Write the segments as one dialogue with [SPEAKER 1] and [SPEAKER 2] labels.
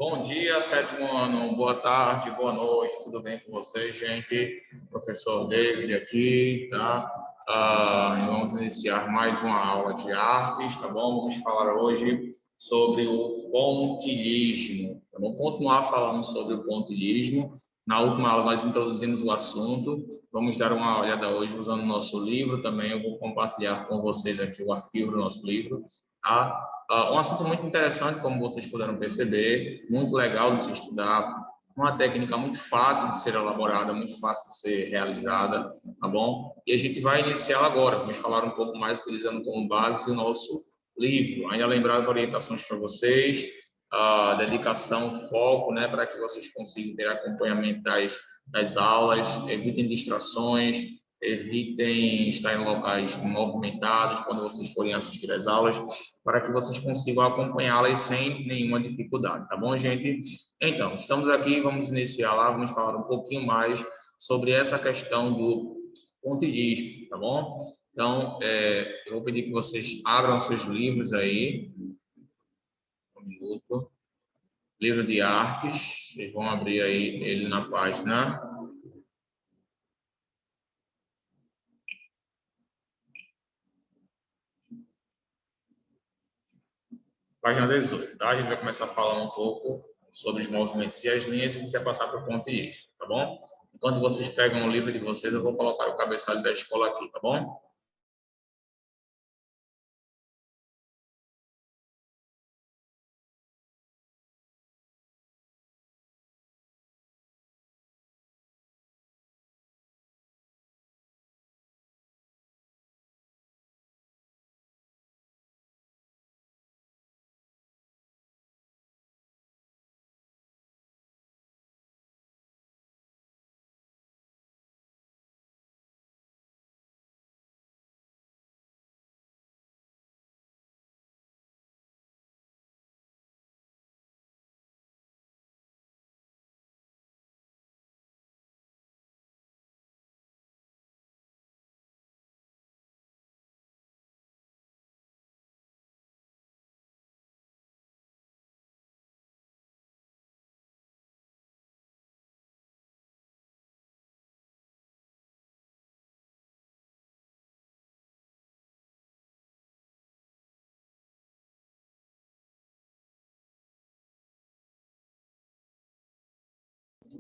[SPEAKER 1] Bom dia, sétimo ano, boa tarde, boa noite, tudo bem com vocês, gente? Professor David aqui, tá? Vamos iniciar mais uma aula de artes, tá bom? Vamos falar hoje sobre o pontilhismo, tá bom? Continuar falando sobre o pontilhismo. Na última aula nós introduzimos o assunto, vamos dar uma olhada hoje usando o nosso livro também. Eu vou compartilhar com vocês aqui o arquivo do nosso livro, tá? Um assunto muito interessante, como vocês puderam perceber, muito legal de se estudar, uma técnica muito fácil de ser elaborada, muito fácil de ser realizada, tá bom? E a gente vai iniciar agora, vamos falar um pouco mais utilizando como base o nosso livro. Ainda lembrar as orientações para vocês, a dedicação, foco, né, para que vocês consigam ter acompanhamento das aulas, evitem distrações, evitem estar em locais movimentados quando vocês forem assistir às aulas, para que vocês consigam acompanhá-las sem nenhuma dificuldade, tá bom, gente? Então, estamos aqui, vamos iniciar lá, vamos falar um pouquinho mais sobre essa questão do pontilhismo, tá bom? Então, eu vou pedir que vocês abram seus livros aí, um minuto, livro de artes, vocês vão abrir aí ele na página... Página 18, tá? A gente vai começar a falar um pouco sobre os movimentos e as linhas e a gente vai passar para o pontilhismo, tá bom? Enquanto vocês pegam o livro de vocês, eu vou colocar o cabeçalho da escola aqui, tá bom?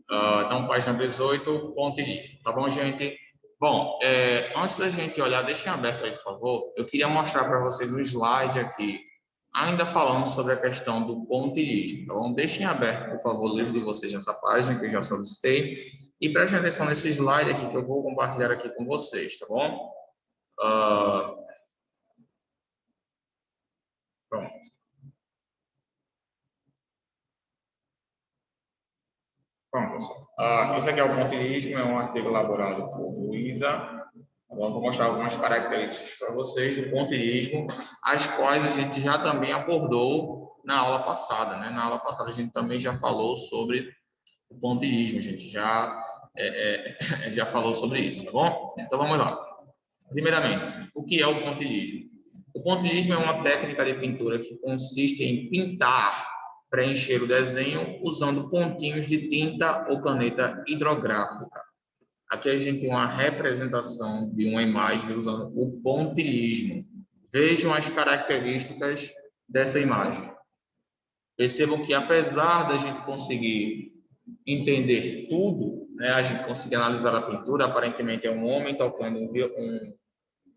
[SPEAKER 1] Então, página 18, pontilhismo, tá bom, gente? Bom, antes da gente olhar, deixem aberto aí, por favor. Eu queria mostrar para vocês o slide aqui, ainda falando sobre a questão do pontilhismo, tá bom? Deixem aberto, por favor, o livro de vocês nessa página, que eu já solicitei, e prestem atenção nesse slide aqui, que eu vou compartilhar aqui com vocês, tá bom? Pronto. Bom, pessoal, esse aqui é o pontilhismo, é um artigo elaborado por Luísa. Vou mostrar algumas características para vocês do pontilhismo, as quais a gente já também abordou na aula passada, né? Na aula passada a gente também já falou sobre o pontilhismo, a gente já falou sobre isso, tá bom? Então vamos lá. Primeiramente, o que é o pontilhismo? O pontilhismo é uma técnica de pintura que consiste em pintar, preencher o desenho usando pontinhos de tinta ou caneta hidrográfica. Aqui a gente tem uma representação de uma imagem usando o pontilhismo. Vejam as características dessa imagem. Percebam que, apesar da gente conseguir entender tudo, né, a gente conseguir analisar a pintura, aparentemente é um homem tocando um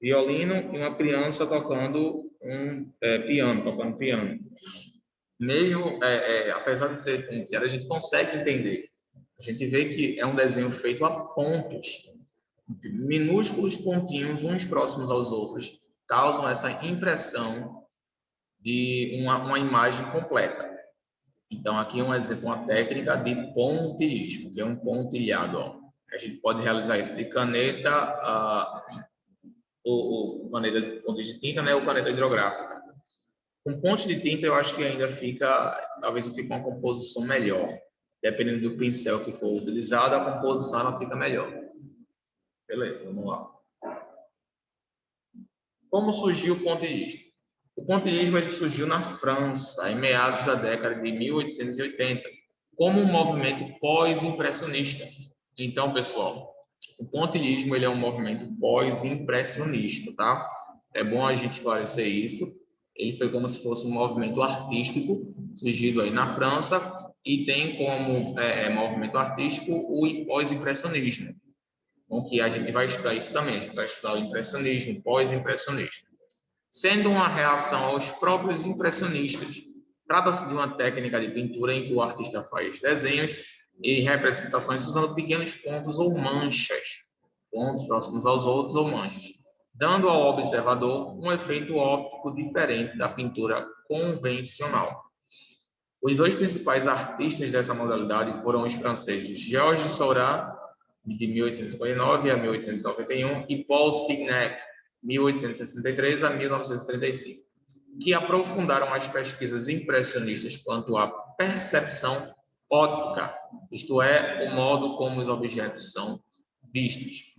[SPEAKER 1] violino e uma criança tocando tocando piano. Mesmo, apesar de ser pontilhado, a gente consegue entender. A gente vê que é um desenho feito a pontos, minúsculos pontinhos, uns próximos aos outros, causam essa impressão de uma imagem completa. Então, aqui é um exemplo, uma técnica de pontilhismo, que é um pontilhado. Ó. A gente pode realizar isso de caneta, caneta de tinta, né, ou caneta hidrográfica. Com ponte de tinta, eu acho que ainda talvez fique uma composição melhor. Dependendo do pincel que for utilizado, a composição ela fica melhor. Beleza, vamos lá. Como surgiu o pontilhismo? O pontilhismo ele surgiu na França, em meados da década de 1880, como um movimento pós-impressionista. Então, pessoal, o pontilhismo ele é um movimento pós-impressionista, tá? É bom a gente esclarecer isso. Ele foi como se fosse um movimento artístico surgido aí na França e tem como movimento artístico o pós-impressionismo. Então, que a gente vai estudar isso também. A gente vai estudar o impressionismo, o pós-impressionismo. Sendo uma reação aos próprios impressionistas. Trata-se de uma técnica de pintura em que o artista faz desenhos e representações usando pequenos pontos ou manchas, pontos próximos aos outros ou manchas, dando ao observador um efeito óptico diferente da pintura convencional. Os dois principais artistas dessa modalidade foram os franceses Georges Seurat, de 1859 a 1891, e Paul Signac, 1863 a 1935, que aprofundaram as pesquisas impressionistas quanto à percepção óptica, isto é, o modo como os objetos são vistos.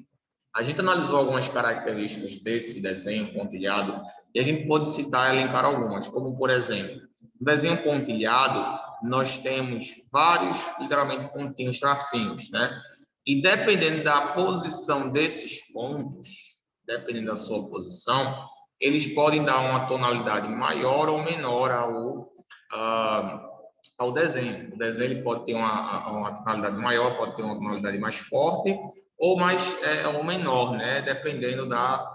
[SPEAKER 1] A gente analisou algumas características desse desenho pontilhado e a gente pode citar e elencar algumas, como, por exemplo, no desenho pontilhado, nós temos vários, literalmente, pontinhos, tracinhos, né? E dependendo da posição desses pontos, dependendo da sua posição, eles podem dar uma tonalidade maior ou menor ao desenho. O desenho ele pode ter uma tonalidade maior, pode ter uma tonalidade mais forte ou menor, né? Dependendo da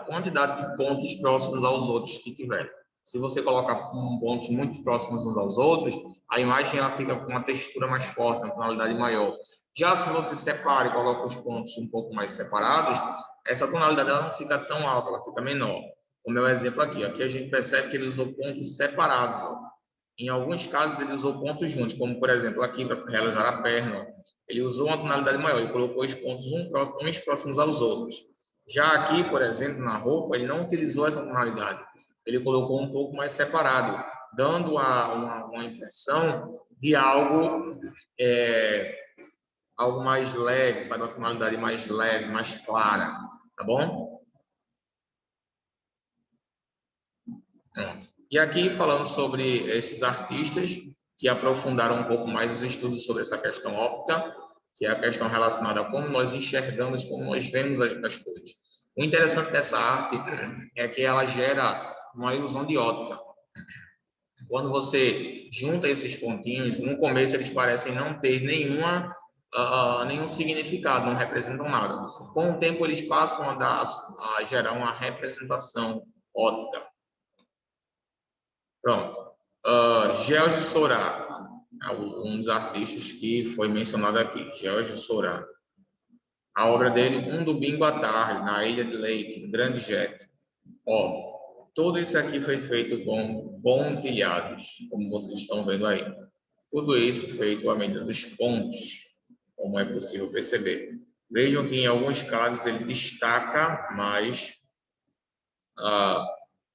[SPEAKER 1] quantidade de pontos próximos aos outros que tiver. Se você coloca pontos muito próximos uns aos outros, a imagem ela fica com uma textura mais forte, uma tonalidade maior. Já se você separa e coloca os pontos um pouco mais separados, essa tonalidade ela não fica tão alta, ela fica menor. O meu exemplo aqui a gente percebe que ele usou pontos separados. Ó. Em alguns casos, ele usou pontos juntos, como, por exemplo, aqui para realizar a perna. Ele usou uma tonalidade maior, ele colocou os pontos uns próximos aos outros. Já aqui, por exemplo, na roupa, ele não utilizou essa tonalidade. Ele colocou um pouco mais separado, dando uma impressão de algo mais leve, sabe? Uma tonalidade mais leve, mais clara, tá bom? Pronto. E aqui falando sobre esses artistas que aprofundaram um pouco mais os estudos sobre essa questão óptica, que é a questão relacionada a como nós enxergamos, como nós vemos as coisas. O interessante dessa arte é que ela gera uma ilusão de ótica. Quando você junta esses pontinhos, no começo eles parecem não ter nenhum significado, não representam nada. Com o tempo eles passam a gerar uma representação óptica. Pronto. Georges Seurat, um dos artistas que foi mencionado aqui, Georges Seurat. A obra dele, Um Domingo à Tarde, na Ilha de Leyte, Grande Jet. Tudo isso aqui foi feito com pontilhados, como vocês estão vendo aí. Tudo isso feito à medida dos pontos, como é possível perceber. Vejam que em alguns casos ele destaca mais,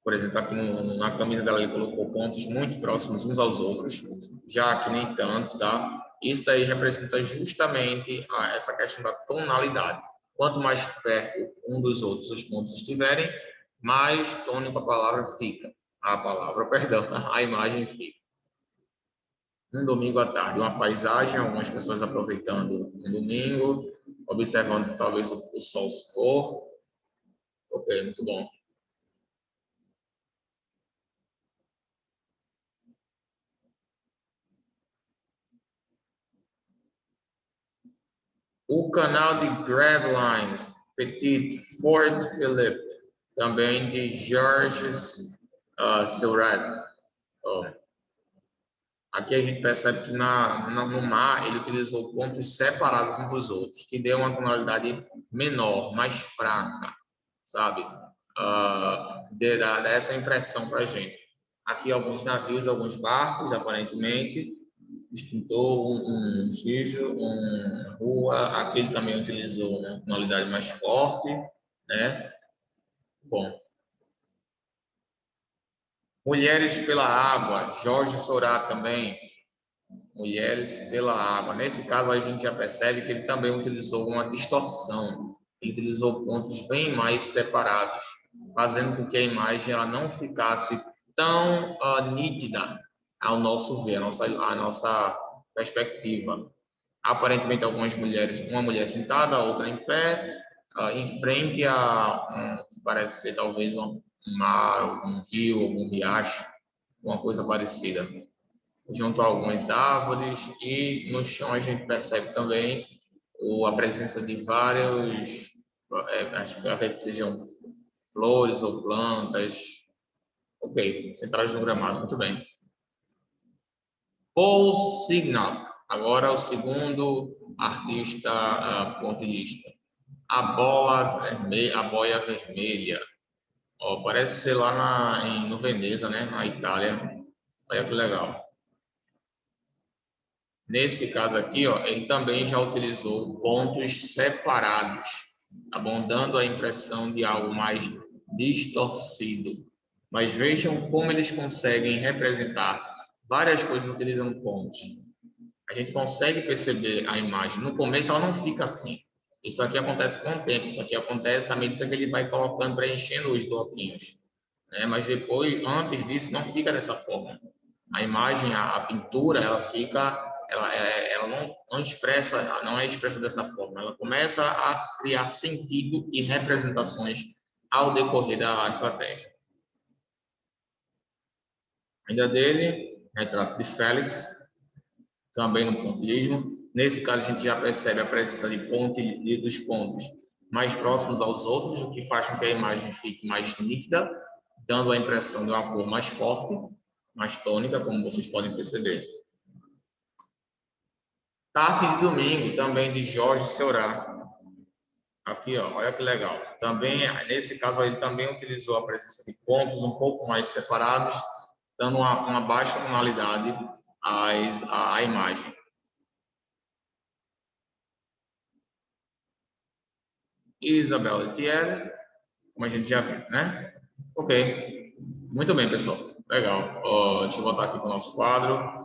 [SPEAKER 1] por exemplo, aqui na camisa dela ele colocou pontos muito próximos uns aos outros, já aqui nem tanto, tá? Isso daí representa justamente essa questão da tonalidade. Quanto mais perto um dos outros os pontos estiverem, mais tônica a palavra fica. A imagem fica. Um domingo à tarde, uma paisagem, algumas pessoas aproveitando um domingo, observando talvez o sol se pôr. Ok, muito bom. O canal de Gravelines, Petit Fort Philippe, também de Georges Seurat. Aqui a gente percebe que no mar ele utilizou pontos separados uns dos outros, que deu uma tonalidade menor, mais fraca, sabe? Dá essa impressão para a gente. Aqui alguns navios, alguns barcos, aparentemente, extintor, um xijo, uma rua. Aqui ele também utilizou uma tonalidade mais forte, né? Bom. Mulheres pela Água, Georges Seurat também. Mulheres pela Água. Nesse caso, a gente já percebe que ele também utilizou uma distorção. Ele utilizou pontos bem mais separados, fazendo com que a imagem ela não ficasse tão nítida ao nosso ver, a nossa perspectiva. Aparentemente, algumas mulheres, uma mulher sentada, outra em pé, em frente a parece ser talvez um mar, um rio, algum riacho, uma coisa parecida. Junto a algumas árvores e no chão a gente percebe também a presença de vários, acho que acredito que sejam flores ou plantas. Ok, sentadas no gramado, muito bem. Paul Signal, agora o segundo artista pontillista. A boia vermelha. Oh, parece ser lá no Veneza, né? Na Itália. Olha que legal. Nesse caso aqui, ó, ele também já utilizou pontos separados, tá bom? Dando a impressão de algo mais distorcido. Mas vejam como eles conseguem representar várias coisas utilizando pontos. A gente consegue perceber a imagem. No começo ela não fica assim. Isso aqui acontece com o tempo. Isso aqui acontece à medida que ele vai colocando, preenchendo os bloquinhos. Né? Mas depois, antes disso, não fica dessa forma. A imagem, a pintura, ela fica, ela não expressa, não é expressa dessa forma. Ela começa a criar sentido e representações ao decorrer da estratégia. Ainda dele, retrato de Félix, também no pontilhismo. Nesse caso, a gente já percebe a presença dos pontos mais próximos aos outros, o que faz com que a imagem fique mais nítida, dando a impressão de uma cor mais forte, mais tônica, como vocês podem perceber. Tarde de Domingo, também de Jorge Seurat. Aqui, ó, olha que legal. Também, nesse caso, ele também utilizou a presença de pontos um pouco mais separados, dando uma baixa tonalidade à imagem. Isabelle Thierry, como a gente já viu, né? Ok. Muito bem, pessoal. Legal. Deixa eu voltar aqui para o nosso quadro.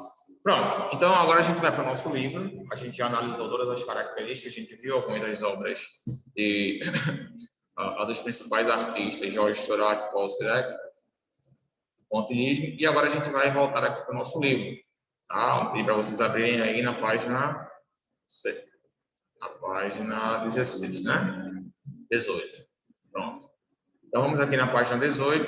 [SPEAKER 1] Pronto. Então, agora a gente vai para o nosso livro. A gente já analisou todas as características, a gente viu algumas das obras dos principais artistas, Georges Seurat, Paul Seurat, pontilhismo. E agora a gente vai voltar aqui para o nosso livro. Tá? E para vocês abrirem aí na página 16, né? 18. Pronto. Então, vamos aqui na página 18.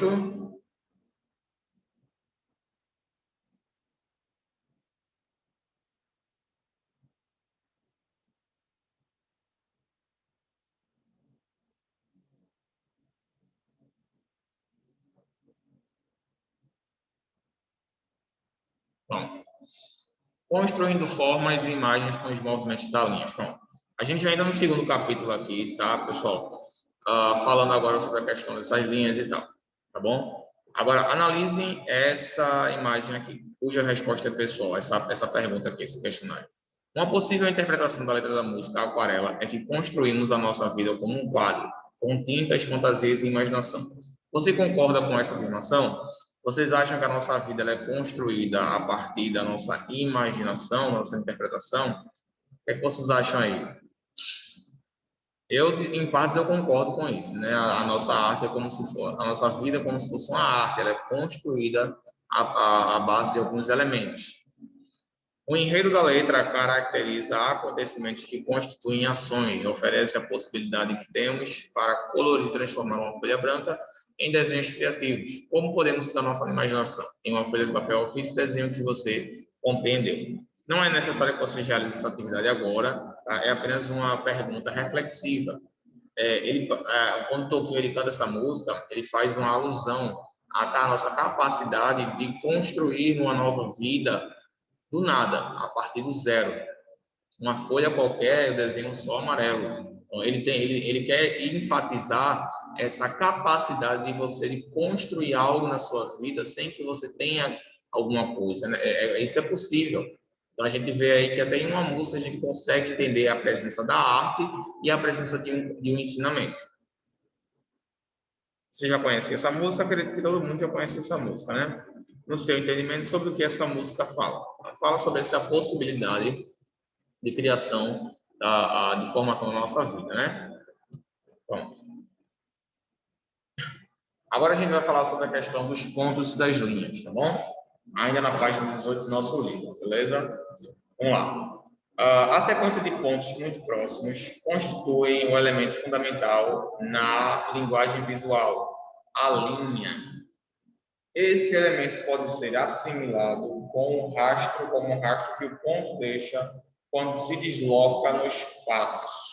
[SPEAKER 1] Pronto. Construindo formas e imagens com os movimentos da linha. Pronto. A gente ainda no segundo capítulo aqui, tá, pessoal? Falando agora sobre a questão dessas linhas e tal, tá bom? Agora, analisem essa imagem aqui, cuja resposta é pessoal, essa pergunta aqui, esse questionário. Uma possível interpretação da letra da música Aquarela é que construímos a nossa vida como um quadro, com tintas, fantasias e imaginação. Você concorda com essa afirmação? Vocês acham que a nossa vida ela é construída a partir da nossa imaginação, da nossa interpretação? O que é que vocês acham aí? Em partes, eu concordo com isso, né? A nossa arte é como se for, a nossa vida é como se fosse uma arte, ela é construída à base de alguns elementos. O enredo da letra caracteriza acontecimentos que constituem ações, oferece a possibilidade que temos para colorir e transformar uma folha branca em desenhos criativos. Como podemos usar nossa imaginação? Em uma folha de papel, fiz desenho que você compreendeu. Não é necessário que você realize essa atividade agora, tá? É apenas uma pergunta reflexiva. Quando Tolkien ele canta essa música, ele faz uma alusão à nossa capacidade de construir uma nova vida do nada, a partir do zero. Uma folha qualquer, eu desenho só amarelo. Então, ele quer enfatizar essa capacidade de você de construir algo na sua vida sem que você tenha alguma coisa, né? Isso é possível. Então, a gente vê aí que até em uma música a gente consegue entender a presença da arte e a presença de um ensinamento. Você já conhece essa música? Acredito que todo mundo já conhece essa música, né? No seu entendimento, sobre o que essa música fala? Ela fala sobre essa possibilidade de criação, de formação da nossa vida, né? Pronto. Agora a gente vai falar sobre a questão dos pontos e das linhas, tá bom? Ainda na página 18 do nosso livro, beleza? Vamos lá. A sequência de pontos muito próximos constitui um elemento fundamental na linguagem visual, a linha. Esse elemento pode ser assimilado com o rastro, como um rastro que o ponto deixa quando se desloca no espaço.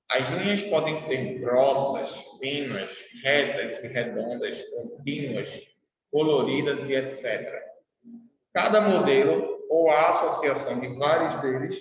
[SPEAKER 1] As linhas podem ser grossas, finas, retas e redondas, contínuas, coloridas e etc. Cada modelo ou a associação de vários deles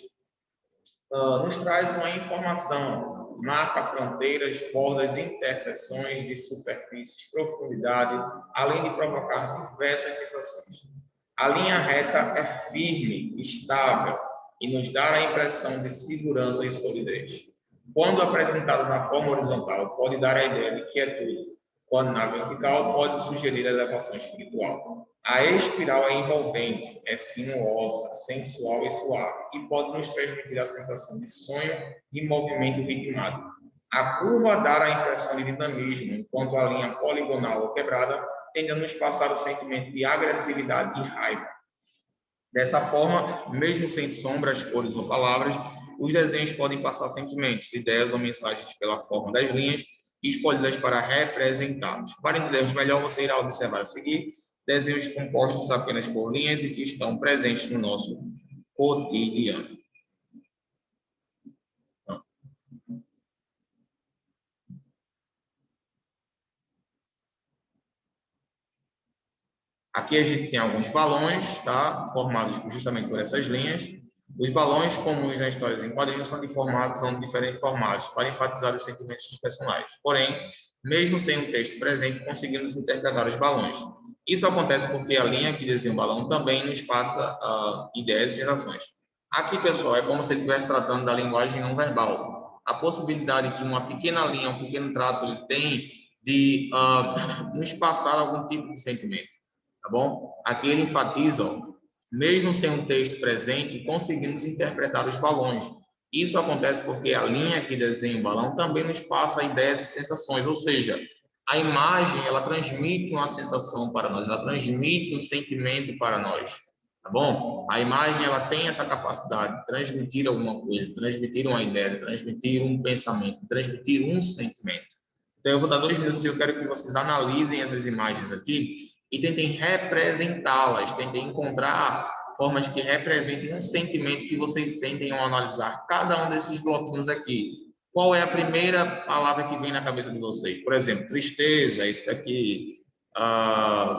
[SPEAKER 1] nos traz uma informação, marca fronteiras, bordas, interseções de superfícies, profundidade, além de provocar diversas sensações. A linha reta é firme, estável e nos dá a impressão de segurança e solidez. Quando apresentada na forma horizontal, pode dar a ideia de quietude. Quando na vertical, pode sugerir elevação espiritual. A espiral é envolvente, é sinuosa, sensual e suave, e pode nos transmitir a sensação de sonho e movimento ritmado. A curva dá a impressão de dinamismo, enquanto a linha poligonal ou quebrada tende a nos passar o sentimento de agressividade e raiva. Dessa forma, mesmo sem sombras, cores ou palavras, os desenhos podem passar sentimentos, ideias ou mensagens pela forma das linhas escolhidas para representá-los. Para entendermos melhor, você irá observar a seguir desenhos compostos apenas por linhas e que estão presentes no nosso cotidiano. Aqui a gente tem alguns balões, tá? Formados justamente por essas linhas. Os balões comuns nas histórias em quadrinhos são de diferentes formatos para enfatizar os sentimentos dos personagens. Porém, mesmo sem um texto presente, conseguimos interpretar os balões. Isso acontece porque a linha que desenha o balão também nos passa ideias e sensações. Aqui, pessoal, é como se ele estivesse tratando da linguagem não verbal. A possibilidade que uma pequena linha, um pequeno traço, ele tem de nos passar algum tipo de sentimento. Tá bom? Aqui ele enfatiza, ó, mesmo sem um texto presente, conseguimos interpretar os balões. Isso acontece porque a linha que desenha o balão também nos passa ideias e sensações, ou seja, a imagem, ela transmite uma sensação para nós, ela transmite um sentimento para nós, tá bom? A imagem, ela tem essa capacidade de transmitir alguma coisa, transmitir uma ideia, transmitir um pensamento, transmitir um sentimento. Então, eu vou dar 2 minutos e eu quero que vocês analisem essas imagens aqui e tentem representá-las, tentem encontrar formas que representem um sentimento que vocês sentem ao analisar cada um desses bloquinhos aqui. Qual é a primeira palavra que vem na cabeça de vocês? Por exemplo, tristeza, esse daqui.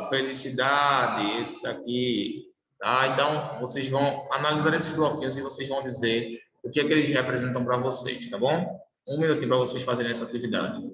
[SPEAKER 1] Felicidade, esse daqui. Tá? Então, vocês vão analisar esses bloquinhos e vocês vão dizer o que é que eles representam para vocês, tá bom? 1 minutinho para vocês fazerem essa atividade.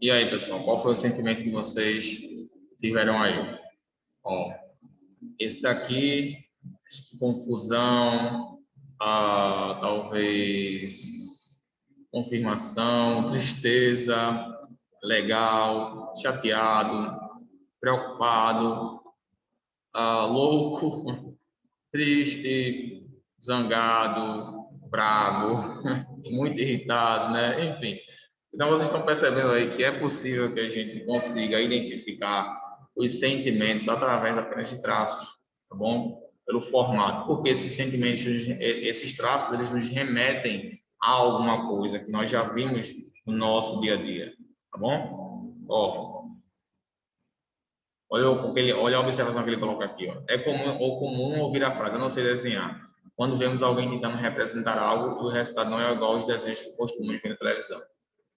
[SPEAKER 1] E aí, pessoal, qual foi o sentimento que vocês tiveram aí? Ó, esse daqui, acho que confusão, talvez confirmação, tristeza, legal, chateado, preocupado, louco, triste, zangado, bravo, muito irritado, né? Enfim. Então, vocês estão percebendo aí que é possível que a gente consiga identificar os sentimentos através apenas de traços, tá bom? Pelo formato. Porque esses sentimentos, esses traços, eles nos remetem a alguma coisa que nós já vimos no nosso dia a dia, tá bom? Ó, olha a observação que ele coloca aqui. Ó. É comum ouvir a frase, eu não sei desenhar. Quando vemos alguém tentando representar algo e o resultado não é igual aos desenhos que costumamos ver na televisão.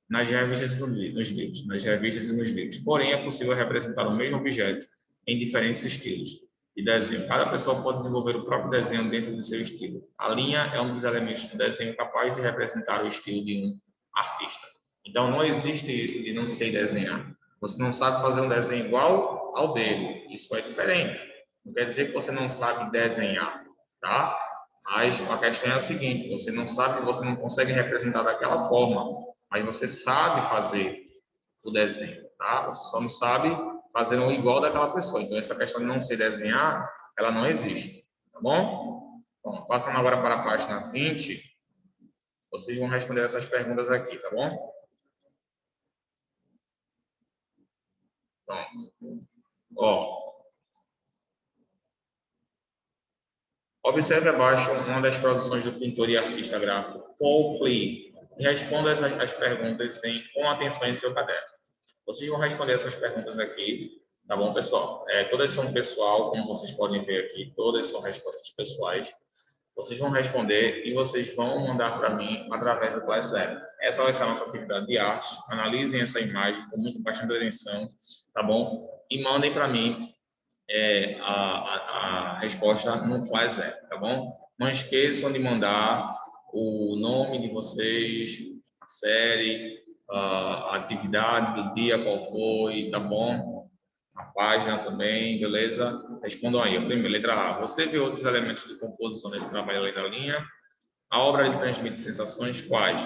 [SPEAKER 1] Nas revistas e nos livros. Nas revistas e nos livros. Porém, é possível representar o mesmo objeto em diferentes estilos de desenho. Cada pessoa pode desenvolver o próprio desenho dentro do seu estilo. A linha é um dos elementos do desenho capaz de representar o estilo de um artista. Então, não existe isso de não sei desenhar. Você não sabe fazer um desenho igual ao dele. Isso é diferente. Não quer dizer que você não sabe desenhar, tá? Mas a questão é a seguinte: você não sabe, você não consegue representar daquela forma, mas você sabe fazer o desenho, tá? Você só não sabe fazer um igual daquela pessoa. Então, essa questão de não sei desenhar, ela não existe, tá bom? Bom, passando agora para a página 20, vocês vão responder essas perguntas aqui, tá bom? Pronto. Ó, observe abaixo uma das produções do pintor e artista gráfico Paul Klee e responda as perguntas com atenção em seu caderno. Vocês vão responder essas perguntas aqui, tá bom, pessoal? Todas são pessoal, como vocês podem ver aqui, todas são respostas pessoais. Vocês vão responder e vocês vão mandar para mim através do Classroom. Essa vai ser a nossa atividade de arte. Analisem essa imagem com muito bastante atenção, tá bom? E mandem para mim a resposta no Classroom, tá bom? Não esqueçam de mandar o nome de vocês, a série, a atividade do dia, qual foi, tá bom? A página também, beleza? Respondam aí. Primeiro, letra A. Você vê outros elementos de composição nesse trabalho além da linha? A obra lhe transmite sensações quais?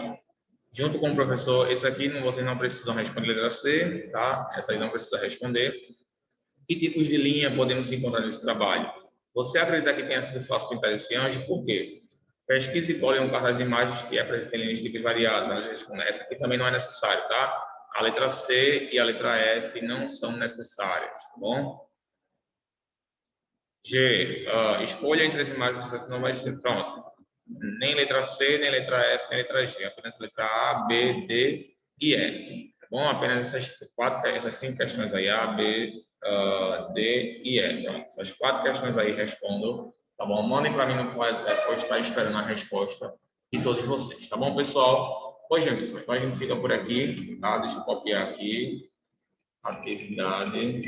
[SPEAKER 1] Junto com o professor, esse aqui vocês não precisam responder letra C, tá? Essa aí não precisa responder. Que tipos de linha podemos encontrar nesse trabalho? Você acredita que tenha sido fácil pintar esse anjo? Por quê? Pesquise e colhe um cartaz de imagens que apresentem linhas de tipos variados. Essa aqui também não é necessário, tá? A letra C e a letra F não são necessárias, tá bom? G, escolha entre as imagens, você não vai ser pronto. Nem letra C, nem letra F, nem letra G. Apenas letra A, B, D e E. Tá bom? Apenas essas 5 questões aí, A, B, D e E. Pronto. Essas 4 questões aí respondam. Tá bom? Mandem para mim no WhatsApp, vou estar esperando a resposta de todos vocês. Tá bom, pessoal? Pois, gente, então a gente fica por aqui, tá? Deixa eu copiar aqui. Atividade.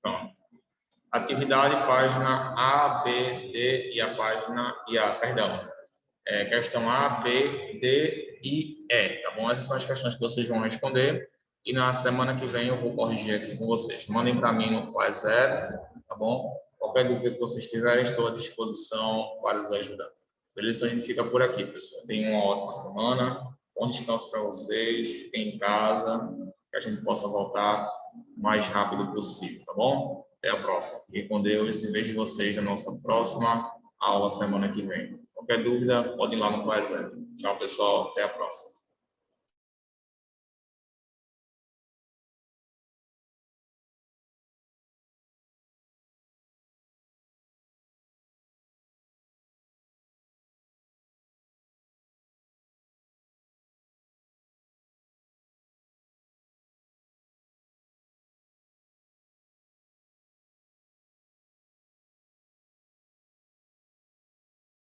[SPEAKER 1] Pronto. Atividade, página A, B, D e a página perdão. Questão A, B, D e E, tá bom? Essas são as questões que vocês vão responder e na semana que vem eu vou corrigir aqui com vocês. Mandem para mim no WhatsApp, tá bom? Qualquer dúvida que vocês tiverem, estou à disposição para os ajudar. Beleza? A gente fica por aqui, pessoal. Tenham uma ótima semana, bom descanso para vocês, fiquem em casa, que a gente possa voltar o mais rápido possível, tá bom? Até a próxima. Fiquem com Deus e vejo vocês na nossa próxima aula semana que vem. Qualquer dúvida, pode ir lá no WhatsApp. Tchau, pessoal. Até a próxima.